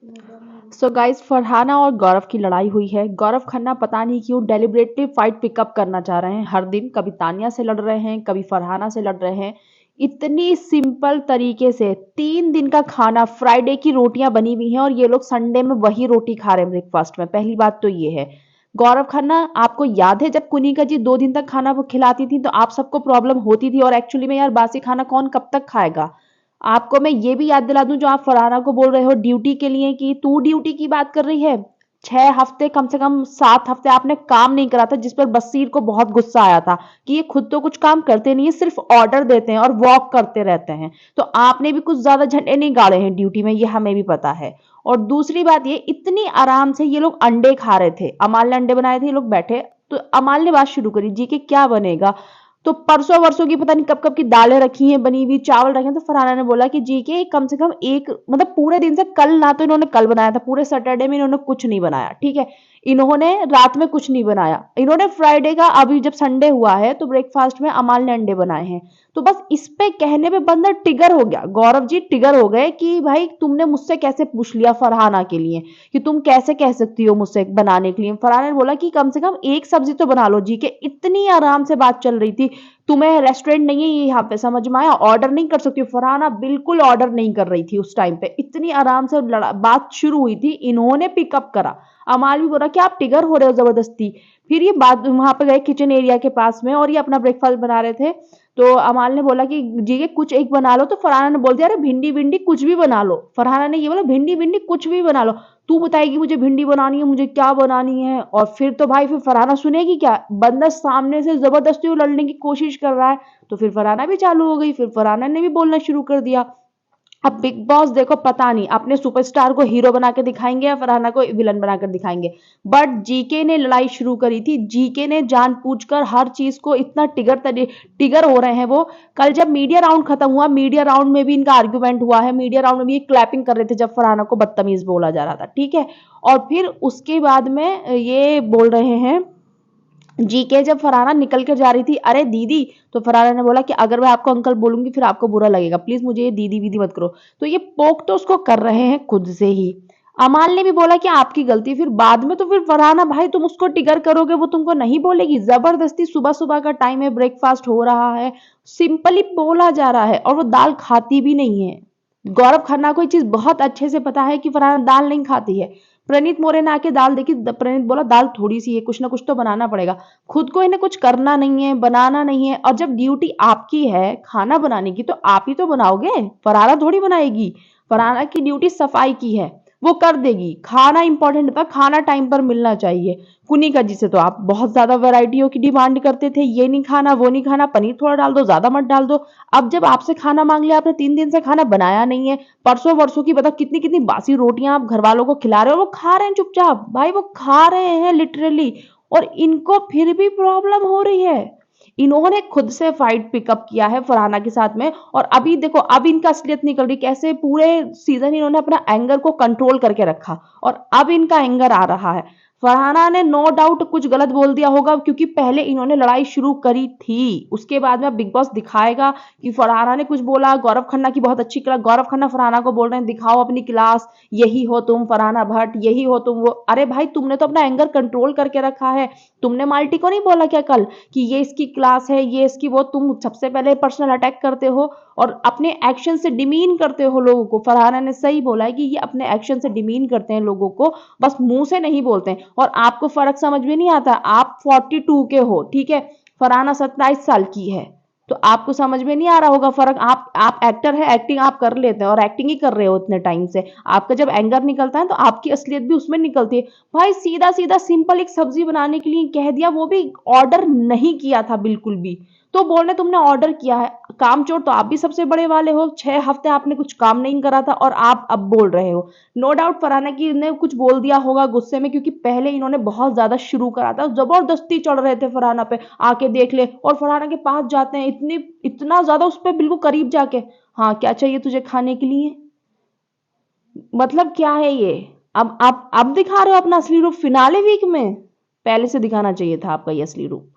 So guys, Farhana और गौरव की लड़ाई हुई है। गौरव खन्ना पता नहीं क्यों डेलिबरेटली फाइट पिकअप करना चाह रहे हैं। हर दिन कभी तानिया से लड़ रहे हैं, कभी फरहाना से लड़ रहे हैं। इतनी सिंपल तरीके से 3 दिन का खाना, फ्राइडे की रोटियां बनी हुई हैं और ये लोग संडे में वही रोटी खा रहे हैं ब्रेकफास्ट में। पहली बात तो ये है। गौरव खन्ना, आपको याद है जब कुनिका जी 2 दिन तक खाना वो खिलाती थी तो आप सबको प्रॉब्लम होती थी? और एक्चुअली में यार, बासी खाना कौन कब तक खाएगा? आपको मैं ये भी याद दिला दूं, जो आप फरहाना को बोल रहे हो ड्यूटी के लिए कि तू ड्यूटी की बात कर रही है। 6 हफ्ते, कम से कम 7 हफ्ते आपने काम नहीं करा था, जिस पर बसीर को बहुत गुस्सा आया था कि ये खुद तो कुछ काम करते नहीं है, सिर्फ ऑर्डर देते हैं और वॉक करते रहते हैं। तो आपने भी कुछ ज्यादा झंडे नहीं गाड़े हैं ड्यूटी में, ये हमें भी पता है। और दूसरी बात, ये इतनी आराम से ये लोग अंडे खा रहे थे। अमाल ने अंडे बनाए थे, ये लोग बैठे तो अमाल ने बात शुरू करी जी कि क्या बनेगा। तो परसों वर्षों की पता नहीं कब कब की दालें रखी हैं, बनी हुई चावल रखे हैं। तो फरहाना ने बोला कि जी के कम से कम एक, मतलब पूरे दिन से कल ना तो इन्होंने कल बनाया था, पूरे सैटरडे में इन्होंने कुछ नहीं बनाया, ठीक है। इन्होंने रात में कुछ नहीं बनाया, इन्होंने फ्राइडे का, अभी जब संडे हुआ है तो ब्रेकफास्ट में अमाल ने अंडे बनाए हैं। तो बस इस पे कहने पे बंदा टिगर हो गया, गौरव जी टिगर हो गए कि भाई तुमने मुझसे कैसे पूछ लिया फरहाना के लिए, कि तुम कैसे कह सकती हो मुझसे बनाने के लिए। फरहाना ने बोला कि कम से कम एक सब्जी तो बना लो जी के। इतनी आराम से बात चल रही थी। तुम्हें रेस्टोरेंट नहीं है ये यहाँ पे, समझ में आया? ऑर्डर नहीं कर सकती हो। फरहाना बिल्कुल ऑर्डर नहीं कर रही थी उस टाइम पे। इतनी आराम से बात शुरू हुई थी, इन्होंने पिकअप करा। अमाल भी बोला कि आप टिगर हो रहे हो जबरदस्ती। फिर ये बात वहां पे गए किचन एरिया के पास में और ये अपना ब्रेकफास्ट बना रहे थे। तो अमाल ने बोला कि जी के कुछ एक बना लो। तो फरहाना ने बोल दिया अरे भिंडी भिंडी कुछ भी बना लो। फरहाना ने ये बोला भिंडी भिंडी कुछ भी बना लो। तू बताएगी मुझे भिंडी बनानी है, मुझे क्या बनानी है। और फिर तो भाई, फिर फरहाना सुनेगी क्या? बंदा सामने से जबरदस्ती वो लड़ने की कोशिश कर रहा है। तो फिर फरहाना भी चालू हो गई, फिर फरहाना ने भी बोलना शुरू कर दिया। अब बिग बॉस देखो, पता नहीं अपने सुपरस्टार को हीरो बना के दिखाएंगे या फरहाना को विलन बनाकर दिखाएंगे। बट जीके ने लड़ाई शुरू करी थी। जीके ने जानबूझकर हर चीज को इतना टिगर हो रहे हैं वो। कल जब मीडिया राउंड खत्म हुआ, मीडिया राउंड में भी इनका आर्ग्यूमेंट हुआ है। मीडिया राउंड में भी क्लैपिंग कर रहे थे जब फरहाना को बदतमीज बोला जा रहा था, ठीक है। और फिर उसके बाद में ये बोल रहे हैं जीके, जब फरहाना निकल कर जा रही थी, अरे दीदी। तो फरहाना ने बोला कि अगर मैं आपको अंकल बोलूंगी फिर आपको बुरा लगेगा, प्लीज मुझे ये दीदी वीदी मत करो। तो ये पोक तो उसको कर रहे हैं खुद से ही। अमाल ने भी बोला कि आपकी गलती। फिर बाद में तो फिर फरहाना, भाई तुम उसको टिगर करोगे वो तुमको नहीं बोलेगी? जबरदस्ती सुबह सुबह का टाइम है, ब्रेकफास्ट हो रहा है, सिंपली बोला जा रहा है और वो दाल खाती भी नहीं है। गौरव खन्ना को ये चीज बहुत अच्छे से पता है कि फरहाना दाल नहीं खाती है। प्रणीत मोरे ने आके दाल देखी, प्रणीत बोला दाल थोड़ी सी है, कुछ ना कुछ तो बनाना पड़ेगा। खुद को इन्हें कुछ करना नहीं है, बनाना नहीं है। और जब ड्यूटी आपकी है खाना बनाने की तो आप ही तो बनाओगे, फरहाना थोड़ी बनाएगी। फरहाना की ड्यूटी सफाई की है, वो कर देगी। खाना इंपॉर्टेंट था, खाना टाइम पर मिलना चाहिए। कुनिका जी से तो आप बहुत ज्यादा वैरायटियों की डिमांड करते थे, ये नहीं खाना वो नहीं खाना, पनीर थोड़ा डाल दो, ज्यादा मत डाल दो। अब जब आपसे खाना मांग लिया, आपने 3 दिन से खाना बनाया नहीं है, परसों वर्षों की बताओ कितनी कितनी बासी रोटियां आप घर वालों को खिला रहे हो, वो खा रहे हैं चुपचाप। भाई वो खा रहे हैं लिटरली, और इनको फिर भी प्रॉब्लम हो रही है। इन्होंने खुद से फाइट पिकअप किया है फरहाना के साथ में। और अभी देखो, अब इनका असलियत निकल रही, कैसे पूरे सीजन इन्होंने अपना एंगर को कंट्रोल करके रखा और अब इनका एंगर आ रहा है। फरहाना ने नो डाउट कुछ गलत बोल दिया होगा, क्योंकि पहले इन्होंने लड़ाई शुरू करी थी। उसके बाद में बिग बॉस दिखाएगा कि फरहाना ने कुछ बोला। गौरव खन्ना की बहुत अच्छी क्लास, गौरव खन्ना फरहाना को बोल रहे हैं दिखाओ अपनी क्लास, यही हो तुम फरहाना भट्ट, यही हो तुम वो। अरे भाई, तुमने तो अपना एंगर कंट्रोल करके रखा है। तुमने माल्टी को नहीं बोला क्या कल कि ये इसकी क्लास है, ये इसकी वो? तुम सबसे पहले पर्सनल अटैक करते हो और अपने एक्शन से डिमीन करते हो लोगों को। फरहाना ने सही बोला है कि ये अपने एक्शन से डिमीन करते हैं लोगों को, बस मुंह से नहीं बोलते हैं। और आपको फर्क समझ में नहीं आता, आप 42 के हो, ठीक है, फरहाना 27 साल की है। तो आपको समझ में नहीं आ रहा होगा फर्क। आप एक्टर है, एक्टिंग आप कर लेते हैं और एक्टिंग ही कर रहे हो इतने टाइम से। आपका जब एंगर निकलता है तो आपकी असलियत भी उसमें निकलती है। भाई सीधा सीधा सिंपल एक सब्जी बनाने के लिए कह दिया, वो भी ऑर्डर नहीं किया था बिल्कुल भी। तो बोल रहे तुमने ऑर्डर किया है। काम चोर तो आप भी सबसे बड़े वाले हो, 6 हफ्ते आपने कुछ काम नहीं करा था और आप अब बोल रहे हो। नो डाउट फरहाना की ने कुछ बोल दिया होगा गुस्से में, क्योंकि पहले इन्होंने बहुत ज्यादा शुरू करा था, जबरदस्ती चढ़ रहे थे फरहाना पे, आके देख ले। और फरहाना के पास जाते हैं इतनी, इतना ज्यादा उस पर बिल्कुल करीब जाके, हाँ क्या चाहिए तुझे खाने के लिए? मतलब क्या है ये? अब आप अब दिखा रहे हो अपना असली रूप फिनाले वीक में? पहले से दिखाना चाहिए था आपका ये असली रूप।